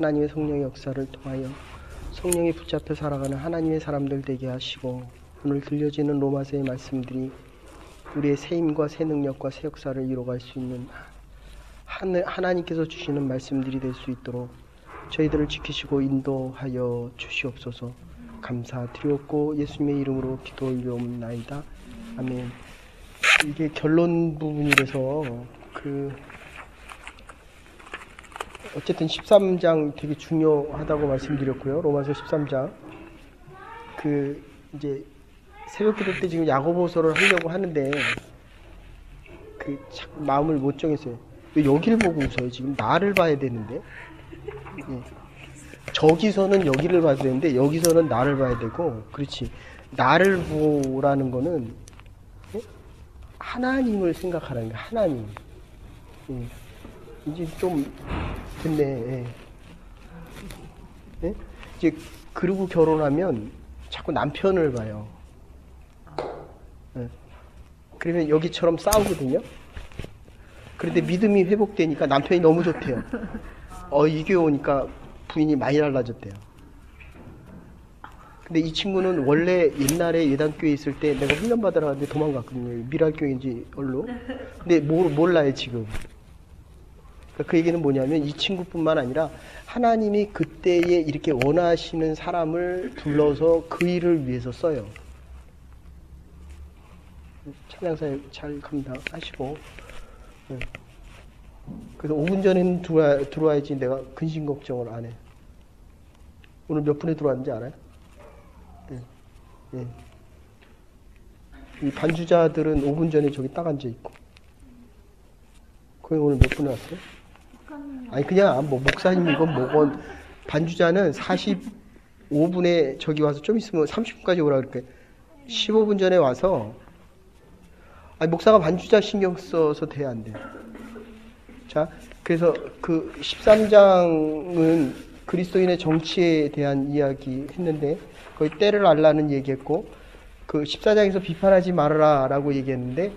하나님의 성령의 역사를 통하여 성령이 붙잡혀 살아가는 하나님의 사람들 되게 하시고, 오늘 들려지는 로마서의 말씀들이 우리의 새 힘과 새 능력과 새 역사를 이뤄갈 수 있는 하나님께서 주시는 말씀들이 될 수 있도록 저희들을 지키시고 인도하여 주시옵소서. 감사드렸고 예수님의 이름으로 기도 올려옵나이다. 아멘. 이게 결론 부분이라서 어쨌든 13장 되게 중요하다고 말씀드렸고요. 로마서 13장 이제 새벽기도 때 지금 야고보서를 하려고 하는데 참 마음을 못 정했어요. 왜 여기를 보고 웃어요? 지금 나를 봐야 되는데. 예. 저기서는 여기를 봐야 되는데 여기서는 나를 봐야 되고, 그렇지. 나를 보라는 거는 하나님을 생각하라는 거야. 하나님. 예. 이제 좀 됐네. 예. 예? 이제 그러고 결혼하면 자꾸 남편을 봐요. 예. 그러면 여기처럼 싸우거든요. 그런데 믿음이 회복되니까 남편이 너무 좋대요. 이 교회 오니까 부인이 많이 달라졌대요. 근데 이 친구는 원래 옛날에 예단교회 있을 때 내가 훈련받으러 갔는데 도망갔거든요. 미랄교회인지 얼로. 근데 몰라요 지금. 그 얘기는 뭐냐면 이 친구뿐만 아니라 하나님이 그때에 이렇게 원하시는 사람을 불러서 그 일을 위해서 써요. 찬양사에 잘 감당하시고. 그래서 5분 전에는 들어와야지 내가 근심 걱정을 안 해. 오늘 몇 분에 들어왔는지 알아요? 예. 이 반주자들은 5분 전에 저기 딱 앉아 있고. 거기 오늘 몇 분에 왔어요? 아니 그냥 목사님 이건 뭐건, 반주자는 45분에 저기 와서 좀 있으면 30분까지 오라 그럴게. 15분 전에 와서, 목사가 반주자 신경 써서 돼 안 돼. 자, 그래서 13장은 그리스도인의 정치에 대한 이야기 했는데 거의 때를 알라는 얘기했고, 14장에서 비판하지 말아라 라고 얘기했는데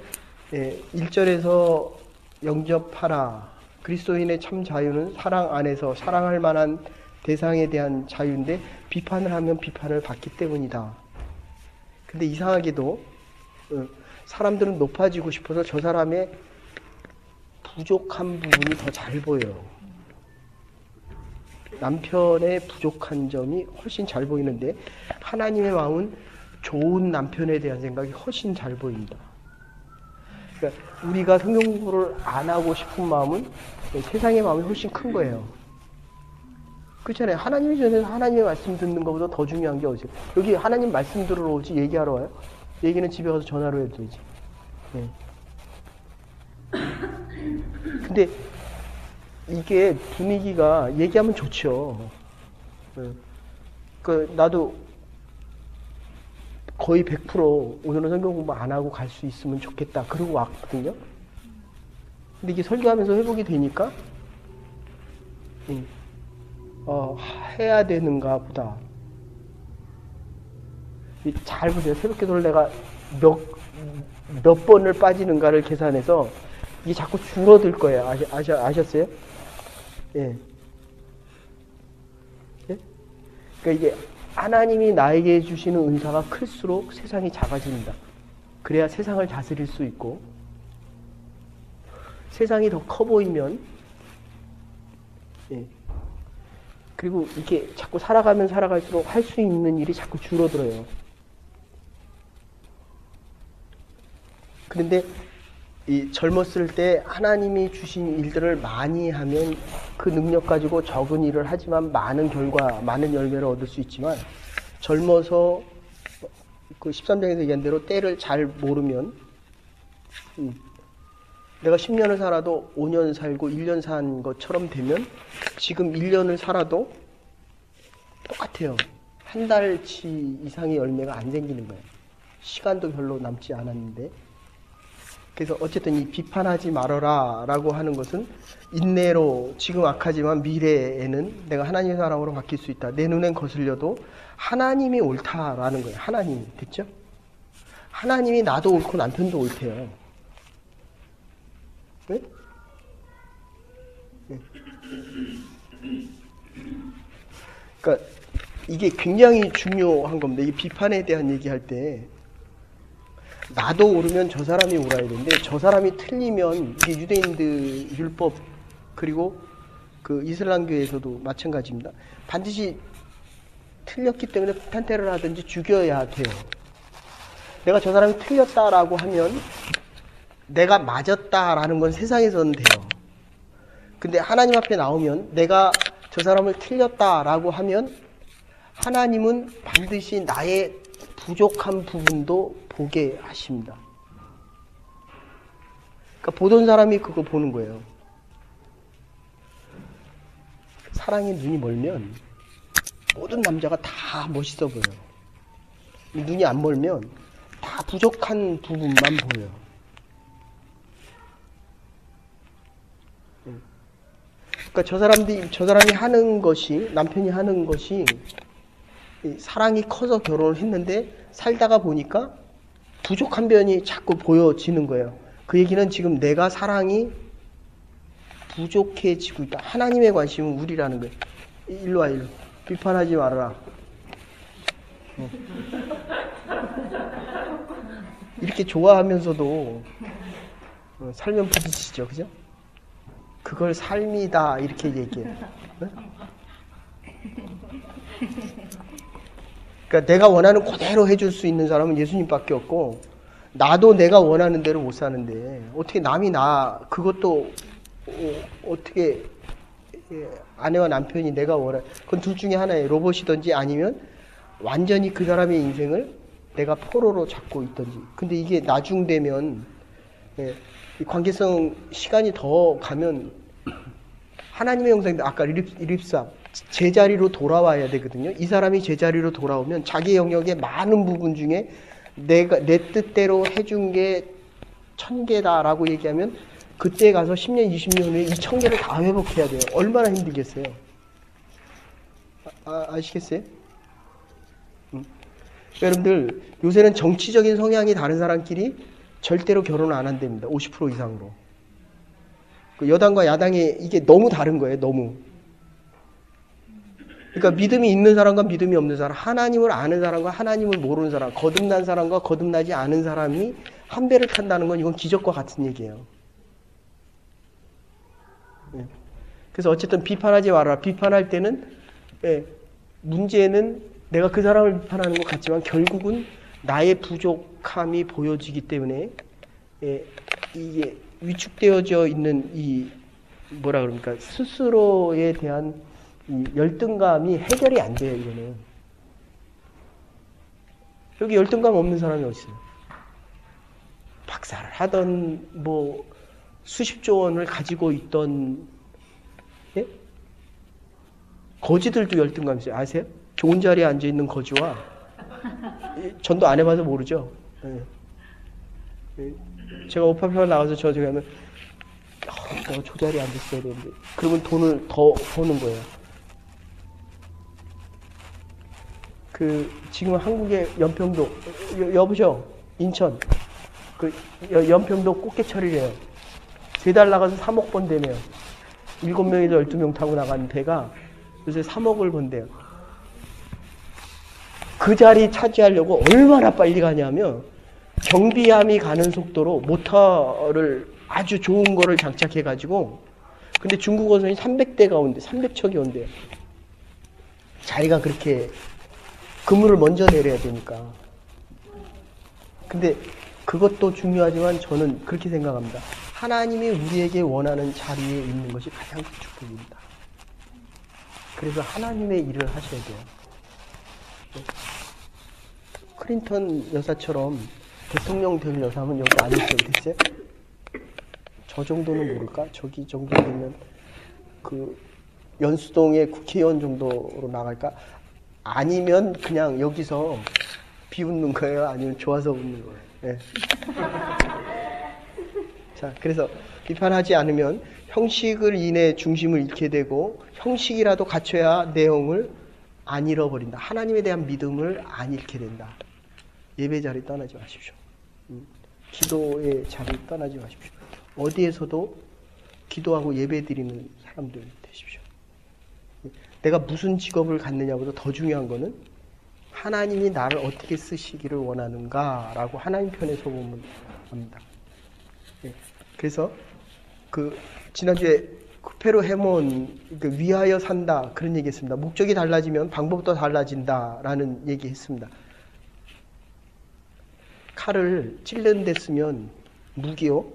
1절에서 영접하라. 그리스도인의 참 자유는 사랑 안에서 사랑할 만한 대상에 대한 자유인데 비판을 하면 비판을 받기 때문이다. 근데 이상하게도 사람들은 높아지고 싶어서 저 사람의 부족한 부분이 더 잘 보여요. 남편의 부족한 점이 훨씬 잘 보이는데 하나님의 마음은 좋은 남편에 대한 생각이 훨씬 잘 보입니다. 그러니까 우리가 성경 공부를 안 하고 싶은 마음은 세상의 마음이 훨씬 큰 거예요. 그렇잖아요. 하나님이 전에서 하나님의 말씀 듣는 것보다 더 중요한 게 어디서? 여기 하나님 말씀 들으러 오지 얘기하러 와요? 얘기는 집에 가서 전화로 해도 되지. 네. 근데 이게 분위기가 얘기하면 좋죠. 나도 거의 100% 오늘은 성경 공부 안 하고 갈 수 있으면 좋겠다 그러고 왔거든요. 근데 이게 설교하면서 회복이 되니까 해야 되는가 보다. 잘 보세요. 새벽기도를 내가 몇 번을 빠지는가를 계산해서 이게 자꾸 줄어들 거예요. 아셨어요? 예. 예? 그러니까 이게 하나님이 나에게 주시는 은사가 클수록 세상이 작아집니다. 그래야 세상을 다스릴 수 있고, 세상이 더 커 보이면, 그리고 이렇게 자꾸 살아가면 살아갈수록 할 수 있는 일이 자꾸 줄어들어요. 그런데 젊었을 때 하나님이 주신 일들을 많이 하면 그 능력 가지고 적은 일을 하지만 많은 결과, 많은 열매를 얻을 수 있지만, 젊어서 13장에서 얘기한 대로 때를 잘 모르면 내가 10년을 살아도 5년 살고 1년 산 것처럼 되면 지금 1년을 살아도 똑같아요. 한 달치 이상의 열매가 안 생기는 거예요. 시간도 별로 남지 않았는데. 그래서 어쨌든 이 비판하지 말아라 라고 하는 것은 인내로 지금 악하지만 미래에는 내가 하나님의 사람으로 바뀔 수 있다. 내 눈엔 거슬려도 하나님이 옳다라는 거예요. 하나님이. 됐죠? 하나님이 나도 옳고 남편도 옳대요. 네? 네. 그러니까 이게 굉장히 중요한 겁니다. 이 비판에 대한 얘기할 때 나도 옳으면 저 사람이 옳아야 되는데 저 사람이 틀리면 이게 유대인들 율법 그리고 그 이슬람교에서도 마찬가지입니다. 반드시 틀렸기 때문에 폭탄테러를 하든지 죽여야 돼요. 내가 저 사람이 틀렸다라고 하면 내가 맞았다라는 건 세상에서는 돼요. 근데 하나님 앞에 나오면 내가 저 사람을 틀렸다라고 하면 하나님은 반드시 나의 부족한 부분도 보게 하십니다. 그러니까 보던 사람이 그거 보는 거예요. 사랑의 눈이 멀면 모든 남자가 다 멋있어 보여요. 눈이 안 멀면 다 부족한 부분만 보여요. 그러니까 저 사람이 하는 것이, 남편이 하는 것이 사랑이 커서 결혼을 했는데 살다가 보니까 부족한 면이 자꾸 보여지는 거예요. 그 얘기는 지금 내가 사랑이 부족해지고 있다. 하나님의 관심은 우리라는 거예요. 일로 와, 일로. 비판하지 말아라. 이렇게 좋아하면서도 살면 부딪히죠, 그죠? 그걸 삶이다 이렇게 얘기해요. 그러니까 내가 원하는 그대로 해줄 수 있는 사람은 예수님밖에 없고 나도 내가 원하는 대로 못 사는데 어떻게 남이 그것도 어떻게 아내와 남편이 내가 그건 둘 중에 하나예요. 로봇이든지 아니면 완전히 그 사람의 인생을 내가 포로로 잡고 있든지. 근데 이게 나중되면 관계성 시간이 더 가면 하나님의 형상인데 아까 일입사 제자리로 돌아와야 되거든요. 이 사람이 제자리로 돌아오면 자기 영역의 많은 부분 중에 내 뜻대로 해준 게 1000개다라고 얘기하면 그때 가서 10년, 20년 후에 이 1000개를 다 회복해야 돼요. 얼마나 힘들겠어요. 아시겠어요? 여러분들 요새는 정치적인 성향이 다른 사람끼리 절대로 결혼 안 한답니다. 50% 이상으로. 그 여당과 야당이 이게 너무 다른 거예요. 너무. 그러니까 믿음이 있는 사람과 믿음이 없는 사람, 하나님을 아는 사람과 하나님을 모르는 사람, 거듭난 사람과 거듭나지 않은 사람이 한 배를 탄다는 건 이건 기적과 같은 얘기예요. 그래서 어쨌든 비판하지 말아라. 비판할 때는 문제는 내가 그 사람을 비판하는 것 같지만 결국은 나의 부족함이 보여지기 때문에 이게 위축되어져 있는 이 뭐라 그럽니까 스스로에 대한 이 열등감이 해결이 안 돼요. 이거는 여기 열등감 없는 사람이 어디 있어요? 박사를 하던 뭐 수십조 원을 가지고 있던 거지들도 열등감 있어요. 아세요? 좋은 자리에 앉아 있는 거지와 전도 안 해봐서 모르죠. 제가 오파평 나가서 저쪽에 하면 내가 저 자리에 앉았어야 되는데 그러면 돈을 더 버는 거예요. 지금 한국의 연평도 여보죠? 인천 연평도 꽃게철이래요. 3달 나가서 3억 번대며 7명에서 12명 타고 나가는 배가 요새 3억을 번대요. 그 자리 차지하려고 얼마나 빨리 가냐면 경비함이 가는 속도로 모터를 아주 좋은 거를 장착해가지고 근데 중국 어선이 300대가 온대 300척이 온대요. 자리가 그렇게 그물을 먼저 내려야 되니까. 근데 그것도 중요하지만 저는 그렇게 생각합니다. 하나님이 우리에게 원하는 자리에 있는 것이 가장 큰 축복입니다. 그래서 하나님의 일을 하셔야 돼요. 클린턴 여사처럼 대통령 될 여사면 여기 안 있어요. 됐어요? 저 정도는 모를까? 저기 정도 되면 그 연수동의 국회의원 정도로 나갈까? 아니면 그냥 여기서 비웃는 거예요? 아니면 좋아서 웃는 거예요? 네. 자, 그래서 비판하지 않으면 형식을 인해 중심을 잃게 되고 형식이라도 갖춰야 내용을 안 잃어버린다. 하나님에 대한 믿음을 안 잃게 된다. 예배 자리 떠나지 마십시오. 기도의 자리 떠나지 마십시오. 어디에서도 기도하고 예배 드리는 사람들 되십시오. 내가 무슨 직업을 갖느냐보다 더 중요한 거는 하나님이 나를 어떻게 쓰시기를 원하는가라고 하나님 편에서 보면 합니다. 예. 그래서 지난주에 페로 헤몬 위하여 산다 그런 얘기했습니다. 목적이 달라지면 방법도 달라진다라는 얘기했습니다. 칼을 찔른 데 쓰면 무기요.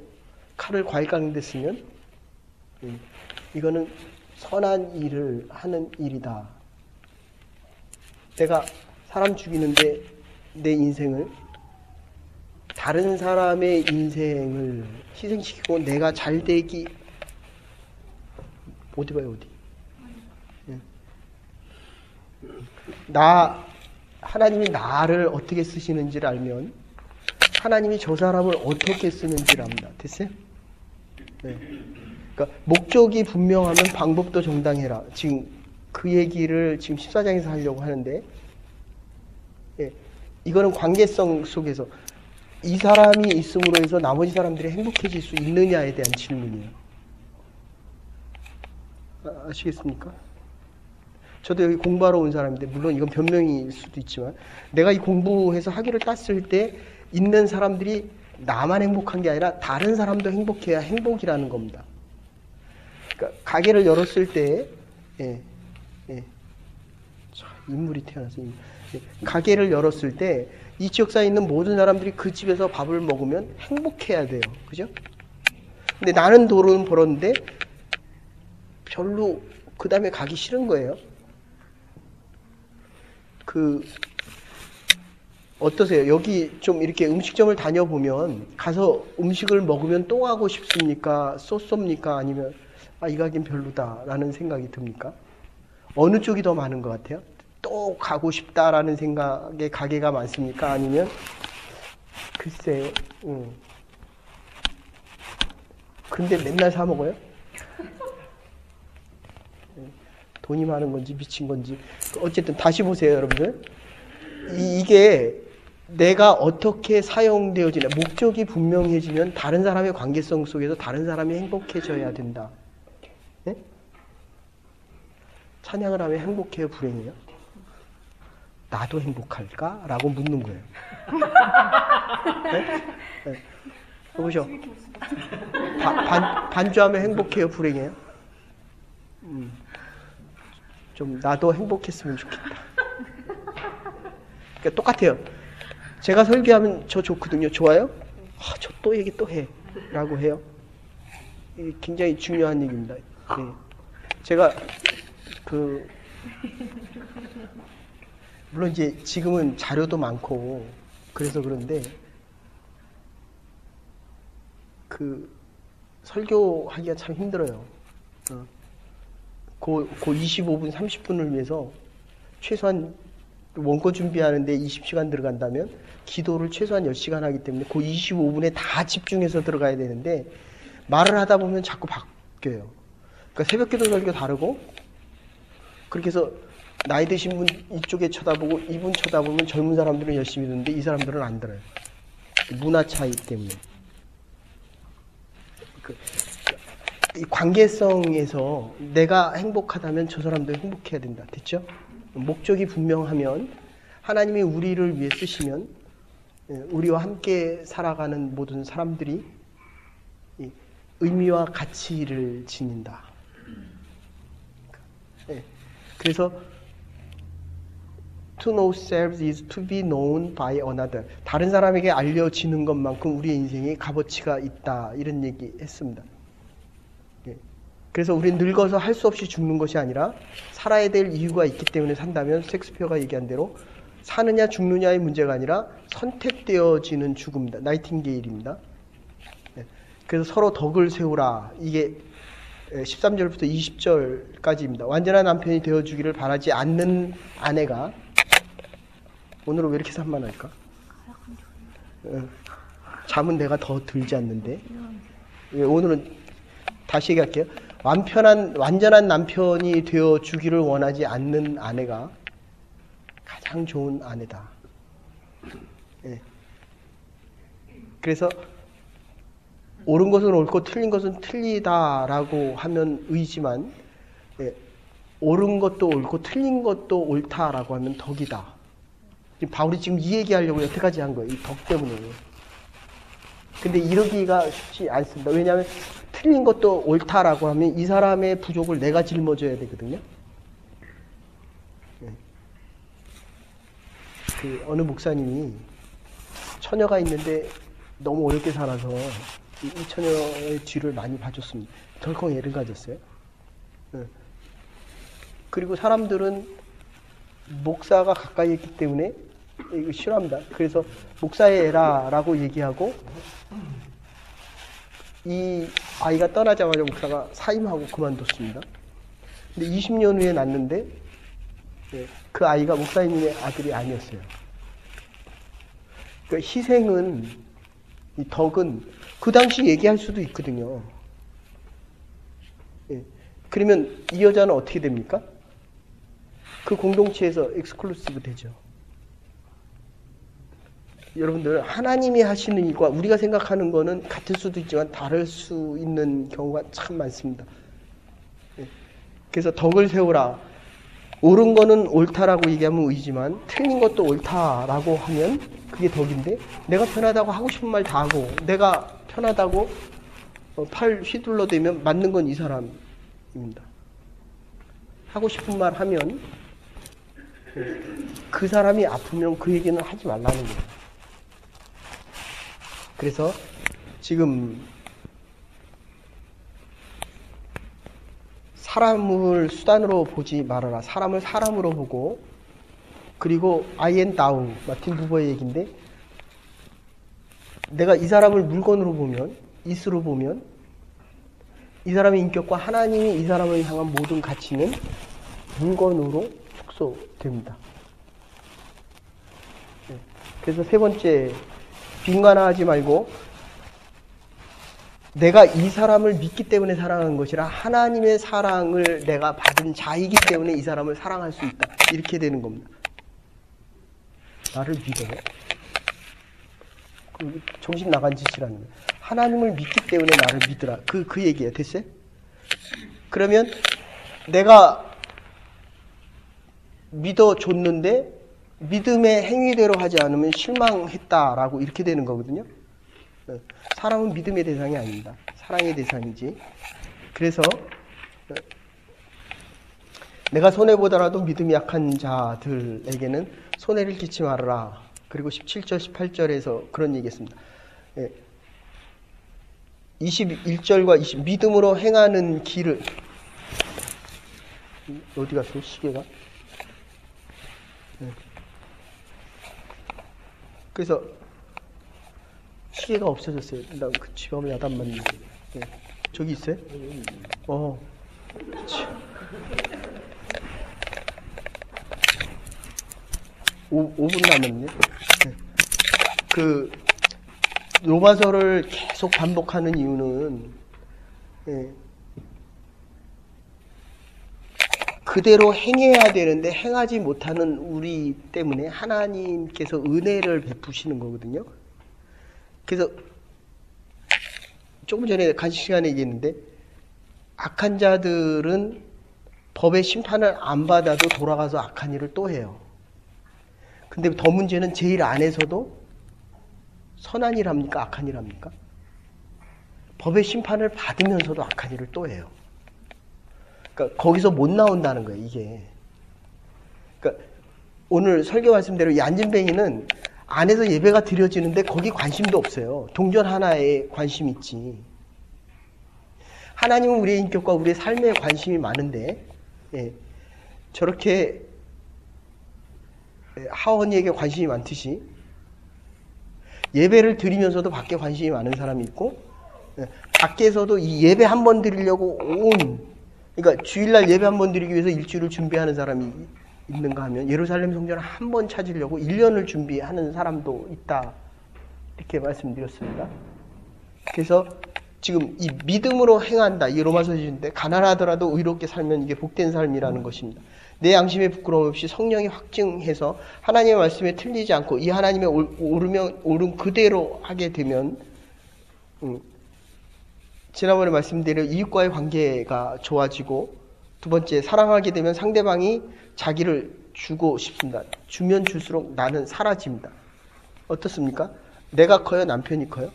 칼을 과일 깎는 데 쓰면 이거는 선한 일을 하는 일이다. 내가 사람 죽이는데 내 인생을 다른 사람의 인생을 희생시키고 내가 잘 되기 어디 봐요 어디 하나님이 나를 어떻게 쓰시는지를 알면 하나님이 저 사람을 어떻게 쓰는지를 압니다. 됐어요? 네. 그러니까 목적이 분명하면 방법도 정당해라. 지금 그 얘기를 지금 14장에서 하려고 하는데 예, 이거는 관계성 속에서 이 사람이 있음으로 해서 나머지 사람들이 행복해질 수 있느냐에 대한 질문이에요. 아시겠습니까? 저도 여기 공부하러 온 사람인데 물론 이건 변명일 수도 있지만 내가 이 공부해서 학위를 땄을 때 있는 사람들이 나만 행복한 게 아니라 다른 사람도 행복해야 행복이라는 겁니다. 그러니까 가게를 열었을 때 인물이 태어나서 가게를 열었을 때 이 지역사에 있는 모든 사람들이 그 집에서 밥을 먹으면 행복해야 돼요. 그죠? 근데 나는 돈은 벌었는데 별로 그 다음에 가기 싫은 거예요. 어떠세요? 여기 좀 이렇게 음식점을 다녀보면 가서 음식을 먹으면 또 가고 싶습니까? 쏘쏨니까? 아니면 이 가게는 별로다라는 생각이 듭니까? 어느 쪽이 더 많은 것 같아요? 또 가고 싶다라는 생각의 가게가 많습니까? 아니면 글쎄요. 근데 맨날 사 먹어요? 돈이 많은 건지 미친 건지 어쨌든 다시 보세요, 여러분들. 이게 내가 어떻게 사용되어지냐, 목적이 분명해지면 다른 사람의 관계성 속에서 다른 사람이 행복해져야 된다. 네? 찬양을 하면 행복해요, 불행해요? 나도 행복할까? 라고 묻는 거예요. 네? 네. 보셔. 반주하면 행복해요, 불행해요? 좀 나도 행복했으면 좋겠다. 그러니까 똑같아요. 제가 설교하면 저 좋거든요. 좋아요? 저 또 얘기 또 해. 라고 해요. 이게 굉장히 중요한 얘기입니다. 네. 제가 물론 이제 지금은 자료도 많고 그래서 그런데 설교하기가 참 힘들어요. 그 25분, 30분을 위해서 최소한 원고 준비하는데 20시간 들어간다면 기도를 최소한 10시간 하기 때문에 그 25분에 다 집중해서 들어가야 되는데 말을 하다 보면 자꾸 바뀌어요. 그러니까 새벽기도 설교 다르고 그렇게 해서 나이 드신 분 이쪽에 쳐다보고 이분 쳐다보면 젊은 사람들은 열심히 듣는데 이 사람들은 안 들어요. 문화 차이 때문에. 이 관계성에서 내가 행복하다면 저 사람도 행복해야 된다. 됐죠? 목적이 분명하면 하나님이 우리를 위해 쓰시면 우리와 함께 살아가는 모든 사람들이 의미와 가치를 지닌다. 그래서 to know self is to be known by another. 다른 사람에게 알려지는 것만큼 우리의 인생에 값어치가 있다. 이런 얘기 했습니다. 그래서 우리는 늙어서 할 수 없이 죽는 것이 아니라 살아야 될 이유가 있기 때문에 산다면 셰익스피어가 얘기한 대로 사느냐 죽느냐의 문제가 아니라 선택되어지는 죽음이다. 나이팅게일입니다. 그래서 서로 덕을 세우라. 이게 13절부터 20절까지입니다. 완전한 남편이 되어주기를 바라지 않는 아내가 오늘은 왜 이렇게 산만할까? 잠은 내가 더 들지 않는데 오늘은 다시 얘기할게요. 완전한 남편이 되어주기를 원하지 않는 아내가 가장 좋은 아내다. 그래서 옳은 것은 옳고 틀린 것은 틀리다라고 하면 의지만 옳은 것도 옳고 틀린 것도 옳다라고 하면 덕이다. 바울이 지금 이 얘기하려고 여태까지 한 거예요. 이 덕 때문에. 근데 이러기가 쉽지 않습니다. 왜냐하면 틀린 것도 옳다라고 하면 이 사람의 부족을 내가 짊어져야 되거든요. 그 어느 목사님이 처녀가 있는데 너무 어렵게 살아서 이 처녀의 뒤를 많이 봐줬습니다. 덜컹 애를 가졌어요. 그리고 사람들은 목사가 가까이 있기 때문에 이거 싫어합니다. 그래서 목사의 애라라고 얘기하고 이 아이가 떠나자마자 목사가 사임하고 그만뒀습니다. 근데 20년 후에 낳는데 그 아이가 목사님의 아들이 아니었어요. 그러니까 희생은, 이 덕은 그 당시 얘기할 수도 있거든요. 그러면 이 여자는 어떻게 됩니까? 그 공동체에서 엑스클루시브 되죠. 여러분들, 하나님이 하시는 일과 우리가 생각하는 거는 같을 수도 있지만 다를 수 있는 경우가 참 많습니다. 그래서 덕을 세우라. 옳은 거는 옳다라고 얘기하면 의지만 틀린 것도 옳다라고 하면 그게 덕인데, 내가 편하다고 하고 싶은 말 다 하고 내가 편하다고 팔 휘둘러대면 맞는 건 이 사람입니다. 하고 싶은 말 하면 그 사람이 아프면 그 얘기는 하지 말라는 거예요. 그래서 지금 사람을 수단으로 보지 말아라. 사람을 사람으로 보고, 그리고 아이앤다우, 마틴 부버의 얘기인데, 내가 이 사람을 물건으로 보면, 이스로 보면 이 사람의 인격과 하나님이 이 사람을 향한 모든 가치는 물건으로 축소됩니다. 그래서 세 번째, 빈관화하지 말고 내가 이 사람을 믿기 때문에 사랑한 것이라 하나님의 사랑을 내가 받은 자이기 때문에 이 사람을 사랑할 수 있다. 이렇게 되는 겁니다. 나를 믿어요. 정신 나간 짓이라는 거예요. 하나님을 믿기 때문에 나를 믿으라. 그 얘기예요. 됐어요? 그러면 내가 믿어줬는데 믿음의 행위대로 하지 않으면 실망했다라고 이렇게 되는 거거든요. 사람은 믿음의 대상이 아닙니다. 사랑의 대상이지. 그래서 내가 손해보더라도 믿음이 약한 자들에게는 손해를 끼치지 말아라. 그리고 17절, 18절에서 그런 얘기했습니다. 21절과 20, 믿음으로 행하는 길을, 어디 갔어요? 시계가? 그래서 시계가 없어졌어요. 나 그 집 앞에 야단 맞는데. 저기 있어요? 5분 남았네. 그 로마서를 계속 반복하는 이유는 그대로 행해야 되는데 행하지 못하는 우리 때문에 하나님께서 은혜를 베푸시는 거거든요. 그래서 조금 전에 간식 시간에 얘기했는데, 악한 자들은 법의 심판을 안 받아도 돌아가서 악한 일을 또 해요. 근데 더 문제는 제일 안에서도 선한 일 합니까? 악한 일 합니까? 법의 심판을 받으면서도 악한 일을 또 해요. 그러니까 거기서 못 나온다는 거예요, 이게. 그러니까 오늘 설교 말씀대로 이 안진뱅이는 안에서 예배가 드려지는데 거기 관심도 없어요. 동전 하나에 관심 있지. 하나님은 우리의 인격과 우리의 삶에 관심이 많은데 저렇게 하원이에게 관심이 많듯이 예배를 드리면서도 밖에 관심이 많은 사람이 있고, 밖에서도 이 예배 한 번 드리려고 그러니까 주일날 예배 한 번 드리기 위해서 일주일을 준비하는 사람이 있는가 하면 예루살렘 성전을 한 번 찾으려고 1년을 준비하는 사람도 있다. 이렇게 말씀드렸습니다. 그래서 지금 이 믿음으로 행한다. 이 로마서인데, 가난하더라도 의롭게 살면 이게 복된 삶이라는 것입니다. 내 양심에 부끄러움 없이 성령이 확증해서 하나님의 말씀에 틀리지 않고 이 하나님의 옳은 그대로 하게 되면 지난번에 말씀드린 이웃과의 관계가 좋아지고 두 번째, 사랑하게 되면 상대방이 자기를 주고 싶습니다. 주면 줄수록 나는 사라집니다. 어떻습니까? 내가 커요? 남편이 커요?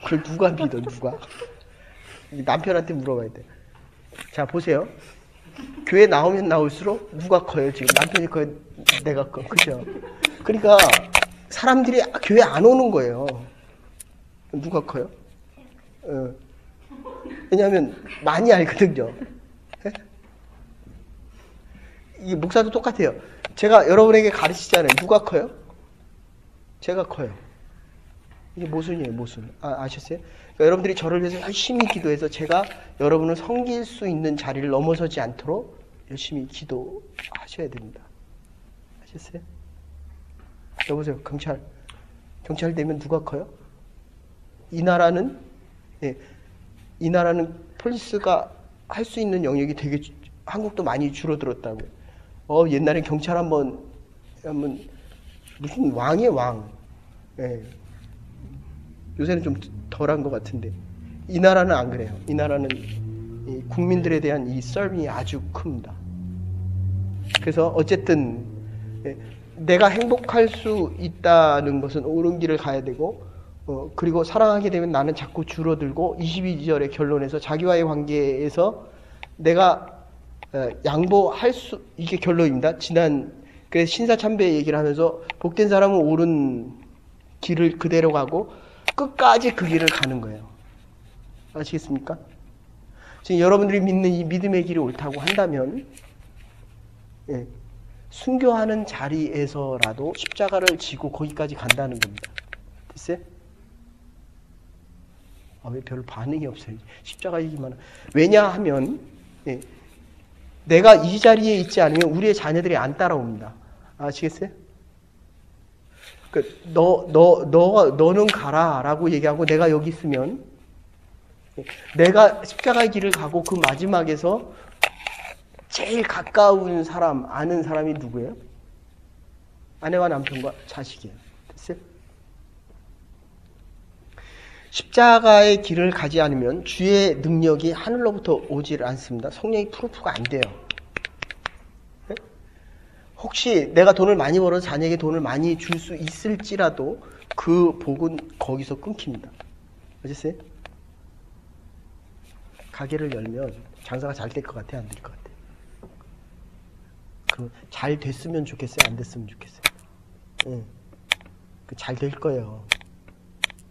그걸 누가 믿어, 누가? 남편한테 물어봐야 돼. 자, 보세요. 교회 나오면 나올수록 누가 커요, 지금? 남편이 커요? 내가 커. 그죠? 그러니까 사람들이 교회 안 오는 거예요. 누가 커요? 왜냐하면 많이 알거든요. 이게 목사도 똑같아요. 제가 여러분에게 가르치잖아요. 누가 커요? 제가 커요. 이게 모순이에요, 모순. 아셨어요? 그러니까 여러분들이 저를 위해서 열심히 기도해서 제가 여러분을 섬길 수 있는 자리를 넘어서지 않도록 열심히 기도하셔야 됩니다. 아셨어요? 여보세요, 경찰 되면 누가 커요? 이 나라는 폴리스가 할 수 있는 영역이 되게 한국도 많이 줄어들었다고요. 옛날에 경찰 한번 무슨 왕이에요, 왕. 예. 요새는 좀 덜한 것 같은데 이 나라는 안 그래요. 이 나라는 국민들에 대한 이 썰이 아주 큽니다. 그래서 어쨌든 내가 행복할 수 있다는 것은 옳은 길을 가야 되고 그리고 사랑하게 되면 나는 자꾸 줄어들고 22절의 결론에서 자기와의 관계에서 내가 양보할 수 이게 결론입니다. 그래서 신사참배 얘기를 하면서 복된 사람은 옳은 길을 그대로 가고 끝까지 그 길을 가는 거예요. 아시겠습니까? 지금 여러분들이 믿는 이 믿음의 길이 옳다고 한다면 순교하는 자리에서라도 십자가를 지고 거기까지 간다는 겁니다. 됐어요? 왜 별 반응이 없어요? 십자가 얘기만. 왜냐하면 내가 이 자리에 있지 않으면 우리의 자녀들이 안 따라옵니다. 아시겠어요? 너는 가라 라고 얘기하고 내가 여기 있으면 내가 십자가의 길을 가고 그 마지막에서 제일 가까운 사람, 아는 사람이 누구예요? 아내와 남편과 자식이에요. 됐어요? 십자가의 길을 가지 않으면 주의 능력이 하늘로부터 오질 않습니다. 성령이 프루프가 안 돼요. 네? 혹시 내가 돈을 많이 벌어서 자녀에게 돈을 많이 줄 수 있을지라도 그 복은 거기서 끊깁니다. 아셨어요? 가게를 열면 장사가 잘 될 것 같아요? 안 될 것 같아요? 그럼 잘 됐으면 좋겠어요? 안 됐으면 좋겠어요? 네. 잘 될 거예요.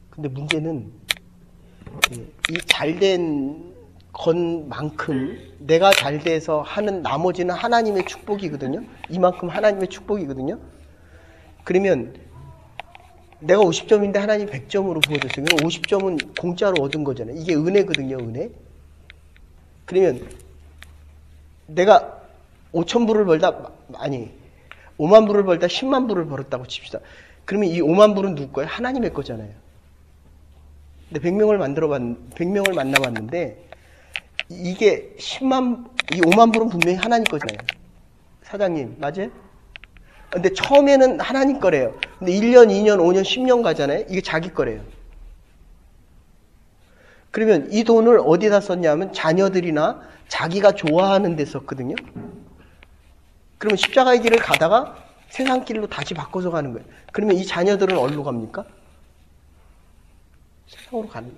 근데 문제는 이 잘된 것만큼 내가 잘 돼서 하는 나머지는 하나님의 축복이거든요. 이만큼 하나님의 축복이거든요. 그러면 내가 50점인데 하나님 100점으로 부어줬어요. 그럼 50점은 공짜로 얻은 거잖아요. 이게 은혜거든요, 은혜. 그러면 내가 5천 불을 벌다, 5만 불을 벌다 10만 불을 벌었다고 칩시다. 그러면 이 5만 불은 누구 거예요? 하나님의 거잖아요. 근데 100명을 만나봤는데, 이게 이 5만 불은 분명히 하나님 거잖아요. 사장님, 맞아요? 근데 처음에는 하나님 거래요. 근데 1년, 2년, 5년, 10년 가잖아요. 이게 자기 거래요. 그러면 이 돈을 어디다 썼냐면 자녀들이나 자기가 좋아하는 데 썼거든요. 그러면 십자가의 길을 가다가 세상 길로 다시 바꿔서 가는 거예요. 그러면 이 자녀들은 어디로 갑니까? 세상으로 가는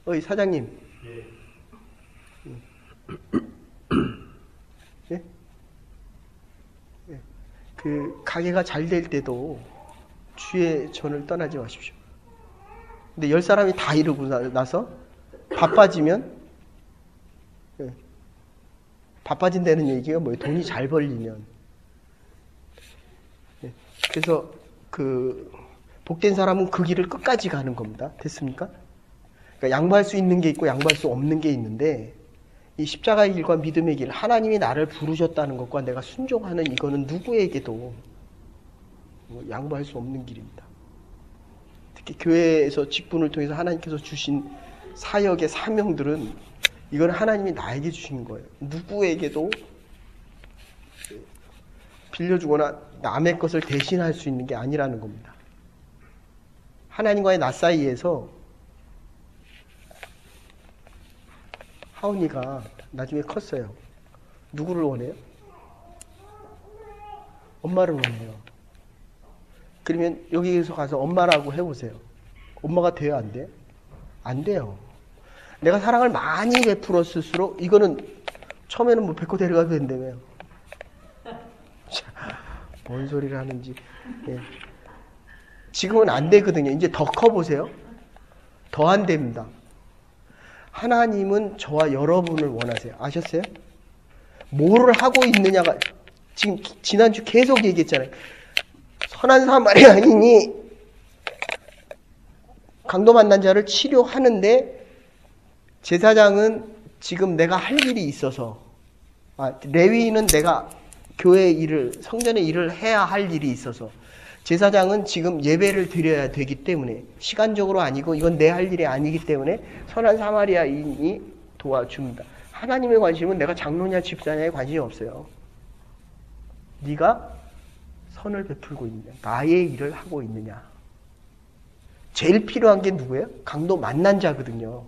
거예요. 사장님. 예? 그 가게가 잘 될 때도 주의 전을 떠나지 마십시오. 근데 10사람이 다 이러고 나서 바빠지면 바빠진다는 얘기가 뭐예요? 돈이 잘 벌리면. 그래서 복된 사람은 그 길을 끝까지 가는 겁니다. 됐습니까? 그러니까 양보할 수 있는 게 있고 양보할 수 없는 게 있는데 이 십자가의 길과 믿음의 길, 하나님이 나를 부르셨다는 것과 내가 순종하는 이거는 누구에게도 양보할 수 없는 길입니다. 특히 교회에서 직분을 통해서 하나님께서 주신 사역의 사명들은 이건 하나님이 나에게 주신 거예요. 누구에게도 빌려주거나 남의 것을 대신할 수 있는 게 아니라는 겁니다. 하나님과의 나 사이에서 하온이가 나중에 컸어요. 누구를 원해요? 엄마를 원해요. 그러면 여기에서 가서 엄마라고 해보세요. 엄마가 돼요, 안 돼요? 안 돼요. 내가 사랑을 많이 베풀었을수록 이거는 처음에는 뭐 뱉고 데려가도 된다며요. 뭔 소리를 하는지. 예. 지금은 안 되거든요. 이제 더 커보세요. 더 안 됩니다. 하나님은 저와 여러분을 원하세요. 아셨어요? 뭐를 하고 있느냐가 지금 지난주 계속 얘기했잖아요. 선한 사마리아인이 강도 만난 자를 치료하는데 제사장은 지금 내가 할 일이 있어서 레위인은 내가 교회 일을 성전의 일을 해야 할 일이 있어서 제사장은 지금 예배를 드려야 되기 때문에 시간적으로 아니고 이건 내 할 일이 아니기 때문에 선한 사마리아인이 도와줍니다. 하나님의 관심은 내가 장로냐 집사냐에 관심이 없어요. 네가 선을 베풀고 있느냐, 나의 일을 하고 있느냐. 제일 필요한 게 누구예요? 강도 만난 자거든요.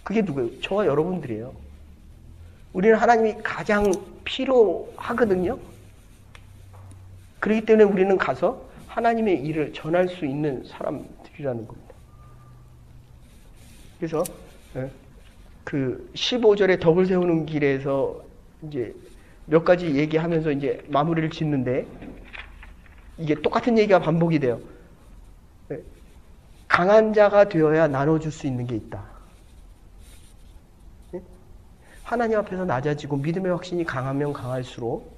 그게 누구예요? 저와 여러분들이에요. 우리는 하나님이 가장 필요하거든요. 그렇기 때문에 우리는 가서 하나님의 일을 전할 수 있는 사람들이라는 겁니다. 그래서 그 15절에 덕을 세우는 길에서 이제 몇 가지 얘기하면서 이제 마무리를 짓는데 이게 똑같은 얘기가 반복이 돼요. 강한 자가 되어야 나눠줄 수 있는 게 있다. 하나님 앞에서 낮아지고 믿음의 확신이 강하면 강할수록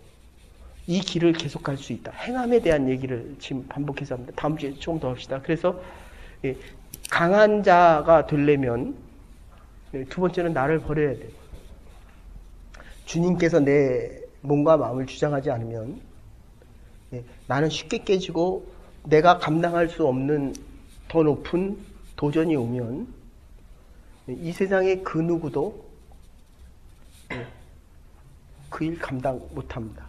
이 길을 계속 갈 수 있다. 행함에 대한 얘기를 지금 반복해서 합니다. 다음 주에 조금 더 합시다. 그래서 강한 자가 되려면 두 번째는 나를 버려야 돼요. 주님께서 내 몸과 마음을 주장하지 않으면 나는 쉽게 깨지고 내가 감당할 수 없는 더 높은 도전이 오면 이 세상의 그 누구도 그 일 감당 못합니다.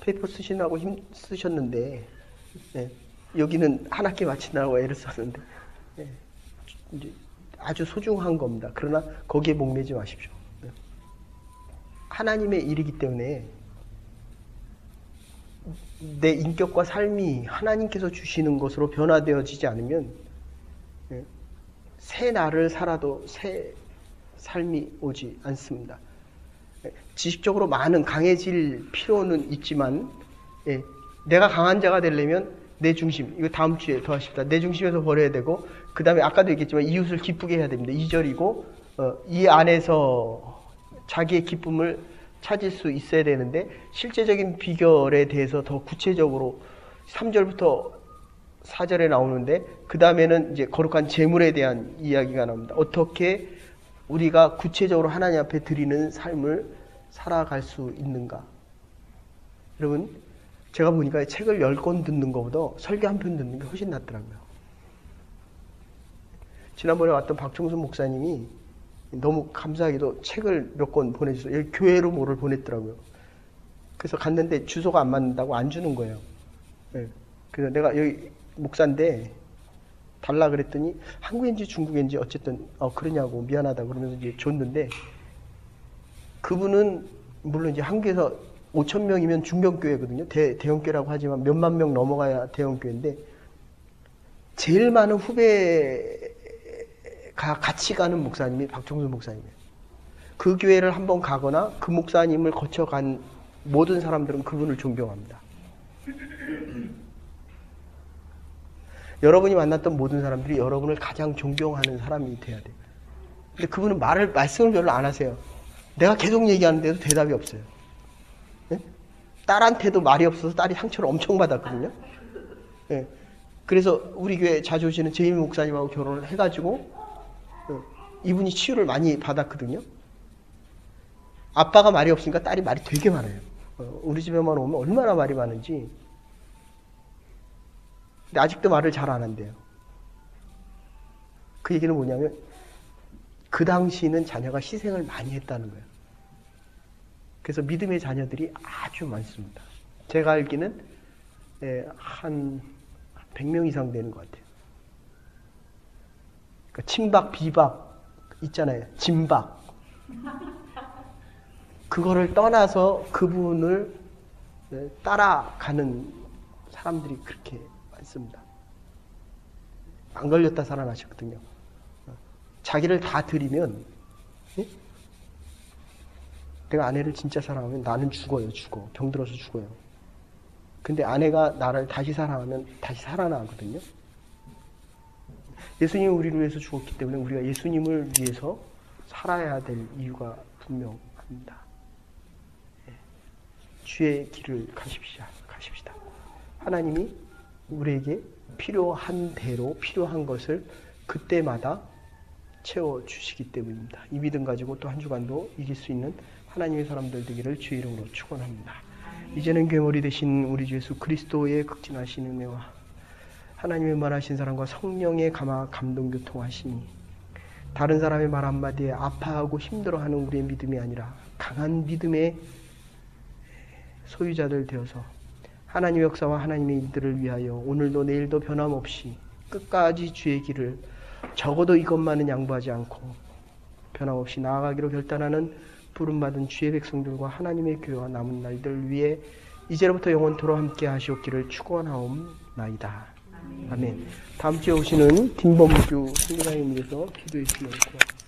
페이퍼 쓰시느라고 힘쓰셨는데 여기는 한 학기 마치느라고 애를 썼는데 이제 아주 소중한 겁니다. 그러나 거기에 목매지 마십시오. 하나님의 일이기 때문에 내 인격과 삶이 하나님께서 주시는 것으로 변화되어지지 않으면 새 날을 살아도 새 삶이 오지 않습니다. 지식적으로 많은 강해질 필요는 있지만 내가 강한 자가 되려면 내 중심, 이거 다음 주에 더 하십시다. 내 중심에서 버려야 되고 그 다음에 아까도 얘기했지만 이웃을 기쁘게 해야 됩니다. 2절이고 이 안에서 자기의 기쁨을 찾을 수 있어야 되는데 실제적인 비결에 대해서 더 구체적으로 3절부터 4절에 나오는데 그 다음에는 이제 거룩한 재물에 대한 이야기가 나옵니다. 어떻게 우리가 구체적으로 하나님 앞에 드리는 삶을 살아갈 수 있는가. 여러분 제가 보니까 책을 10권 듣는 것보다 설교 한 편 듣는 게 훨씬 낫더라고요. 지난번에 왔던 박종순 목사님이 너무 감사하게도 책을 몇 권 보내주셔서 여기 교회로 뭐를 보냈더라고요. 그래서 갔는데 주소가 안 맞는다고 안 주는 거예요. 그래서 내가 여기 목사인데 달라 그랬더니 한국인지 중국인지 어쨌든 그러냐고 미안하다 그러면서 이제 줬는데 그분은 물론 이제 한국에서 5,000명이면 중견교회거든요. 대형교회라고 하지만 몇만 명 넘어가야 대형교회인데 제일 많은 후배가 같이 가는 목사님이 박종순 목사님이에요. 그 교회를 한번 가거나 그 목사님을 거쳐간 모든 사람들은 그분을 존경합니다. 여러분이 만났던 모든 사람들이 여러분을 가장 존경하는 사람이 돼야 돼요. 근데 그분은 말씀을 별로 안 하세요. 내가 계속 얘기하는데도 대답이 없어요. 네? 딸한테도 말이 없어서 딸이 상처를 엄청 받았거든요. 네. 그래서 우리 교회 자주 오시는 제임 목사님하고 결혼을 해가지고 이분이 치유를 많이 받았거든요. 아빠가 말이 없으니까 딸이 말이 되게 많아요. 우리 집에만 오면 얼마나 말이 많은지. 근데 아직도 말을 잘 안 한대요. 그 얘기는 뭐냐면 그 당시에는 자녀가 희생을 많이 했다는 거예요. 그래서 믿음의 자녀들이 아주 많습니다. 제가 알기는 한 100명 이상 되는 것 같아요. 그러니까 친박, 비박 있잖아요. 진박. 그거를 떠나서 그분을 따라가는 사람들이 그렇게 많습니다. 안 걸렸다 살아나셨거든요. 자기를 다 드리면, 내가 아내를 진짜 사랑하면 나는 죽어요. 병들어서 죽어요. 근데 아내가 나를 다시 사랑하면 다시 살아나거든요. 예수님이 우리를 위해서 죽었기 때문에 우리가 예수님을 위해서 살아야 될 이유가 분명합니다. 주의 길을 가십시다. 하나님이 우리에게 필요한 대로 필요한 것을 그때마다 채워주시기 때문입니다. 이 믿음 가지고 또 한 주간도 이길 수 있는 하나님의 사람들 되기를 주의 이름으로 축원합니다. 이제는 괴물이 되신 우리 주 예수 그리스도의 극진하신 은혜와 하나님의 말하신 사랑과 성령의 감동교통하심이 다른 사람의 말 한마디에 아파하고 힘들어하는 우리의 믿음이 아니라 강한 믿음의 소유자들 되어서 하나님의 역사와 하나님의 일들을 위하여 오늘도 내일도 변함없이 끝까지 주의 길을 적어도 이것만은 양보하지 않고 변함없이 나아가기로 결단하는 부름받은 주의 백성들과 하나님의 교회와 남은 날들 위해 이제로부터 영원토록 함께 하시옵기를 축원하옵나이다. 아멘. 다음 주에 오시는 김범규 선교사님께서 기도해 주시면 고맙습니다.